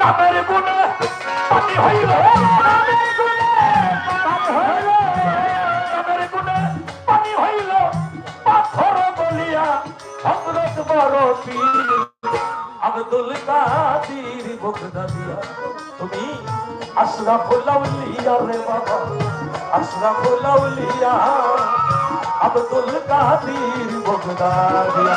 নামের গুণে পানি হইল নামের গুণে পানি হইল পাথর বলিয়া হযরত বড় পীর আব্দুল কাদির বগদাদিয়া তুমি আশরাফুল আউলিয়া রে বাবা আশরাফুল আউলিয়া আব্দুল কাদির বগদাদিয়া